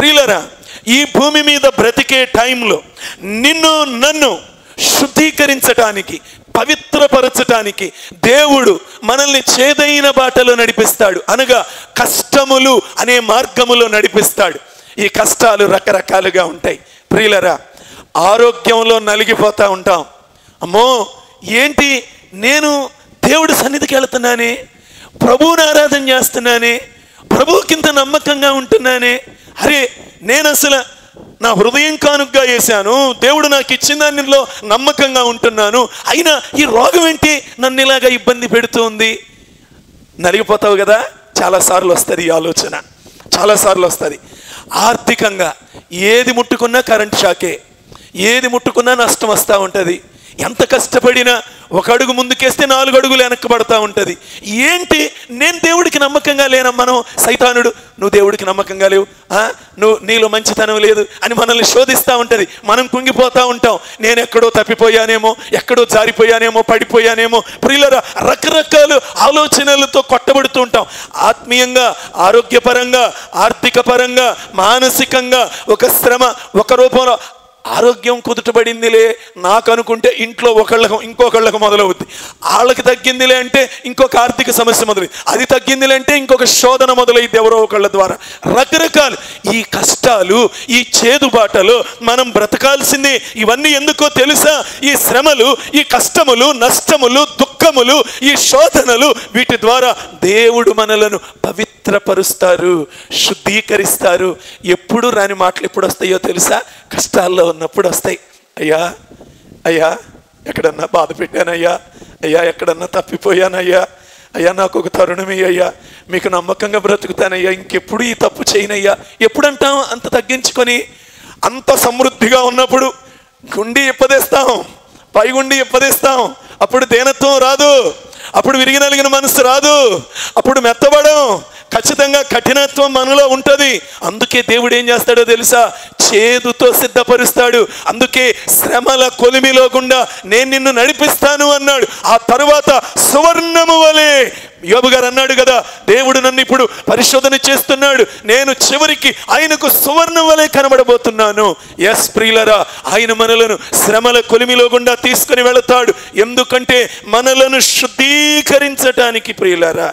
ప్రియులరా, ఈ భూమి మీద బ్రతికే టైంలో నిన్ను నన్ను శుద్ధీకరించటానికి, పవిత్రపరచటానికి దేవుడు మనల్ని చేదైన బాటలో నడిపిస్తాడు, అనగా కష్టములు అనే మార్గములో నడిపిస్తాడు. ఈ కష్టాలు రకరకాలుగా ఉంటాయి. ప్రియులరా, ఆరోగ్యంలో నలిగిపోతూ ఉంటాం. అమ్మో ఏంటి, నేను దేవుడి సన్నిధికి వెళుతున్నానే, ప్రభువుని ఆరాధన చేస్తున్నానే, ప్రభువుకింత నమ్మకంగా ఉంటున్నానే, అరే నేను అసలు నా హృదయం కానుకగా వేశాను, దేవుడు నాకు ఇచ్చిన దానిలో నమ్మకంగా ఉంటున్నాను, అయినా ఈ రోగం ఏంటి నన్ను ఇలాగా ఇబ్బంది పెడుతుంది. నలిగిపోతావు కదా. చాలాసార్లు వస్తుంది ఈ ఆలోచన, చాలాసార్లు వస్తుంది. ఆర్థికంగా ఏది ముట్టుకున్నా కరెంట్ షాకే, ఏది ముట్టుకున్నా నష్టం వస్తూ ఉంటుంది. ఎంత కష్టపడినా ఒక అడుగు ముందుకేస్తే 4 అడుగులు వెనక్కబడతా ఉంటుంది. ఏంటి, నేను దేవుడికి నమ్మకంగా లేనమ్మను. సైతానుడు నువ్వు దేవుడికి నమ్మకంగా లేవు, నువ్వు నీలో మంచితనం లేదు అని మనల్ని శోధిస్తూ ఉంటుంది. మనం కుంగిపోతూ ఉంటాం. నేను ఎక్కడో తప్పిపోయానేమో, ఎక్కడో జారిపోయానేమో, పడిపోయానేమో. ప్రియులరా, రకరకాల ఆలోచనలతో కొట్టబడుతూ ఉంటాం. ఆత్మీయంగా, ఆరోగ్యపరంగా, ఆర్థిక పరంగా, మానసికంగా ఒక శ్రమ, ఒక రూపంలో. ఆరోగ్యం కుదుటబడిందిలే నాకు అనుకుంటే ఇంట్లో ఇంకొకళ్ళకు మొదలవుద్ది. వాళ్ళకి తగ్గిందిలే అంటే ఇంకొక ఆర్థిక సమస్య మొదలైంది, అది తగ్గిందిలే అంటే ఇంకొక శోధన మొదలైంది ఎవరో ఒకళ్ళ ద్వారా. రకరకాలు ఈ కష్టాలు, ఈ చేదుబాటలు మనం బ్రతకాల్సిందే. ఇవన్నీ ఎందుకో తెలుసా? ఈ శ్రమలు, ఈ కష్టములు, నష్టములు, దుఃఖములు, ఈ శోధనలు, వీటి ద్వారా దేవుడు మనలను పవిత్రపరుస్తారు, శుద్ధీకరిస్తారు. ఎప్పుడు రాని మాటలు ఎప్పుడు వస్తాయో తెలుసా? కష్టాల్లో ఉన్నప్పుడు వస్తాయి. అయ్యా అయ్యా ఎక్కడన్నా బాధ పెట్టానయ్యా, అయ్యా ఎక్కడన్నా తప్పిపోయానయ్యా, అయ్యా నాకు ఒక తరుణమే అయ్యా, మీకు నమ్మకంగా బ్రతుకుతానయ్యా, ఇంకెప్పుడు ఈ తప్పు చేయనయ్యా. ఎప్పుడంటాం? అంత తగ్గించుకొని, అంత సమృద్ధిగా ఉన్నప్పుడు గుండి ఇప్పదేస్తాం, పైగుండి ఇప్పదేస్తాం. అప్పుడు దేనత్వం రాదు, అప్పుడు విరిగి నలిగిన మనసు రాదు, అప్పుడు మెత్తబడం. ఖచ్చితంగా కఠినత్వం మనలో ఉంటుంది. అందుకే దేవుడు ఏం చేస్తాడో తెలుసా? చేదుతో సిద్ధపరుస్తాడు. అందుకే శ్రమల కొలిమిలో గుండా నేను నిన్ను నడిపిస్తాను అన్నాడు. ఆ తరువాత సువర్ణము వలె, యోబు గారు అన్నాడు కదా, దేవుడు నన్ను ఇప్పుడు పరిశోధన చేస్తున్నాడు, నేను చివరికి ఆయనకు సువర్ణం వలె కనబడబోతున్నాను. ఎస్ ప్రియులరా, ఆయన మనలను శ్రమల కొలిమిలో గుండా తీసుకుని వెళతాడు. ఎందుకంటే మనలను శుద్ధీకరించటానికి. ప్రియులరా,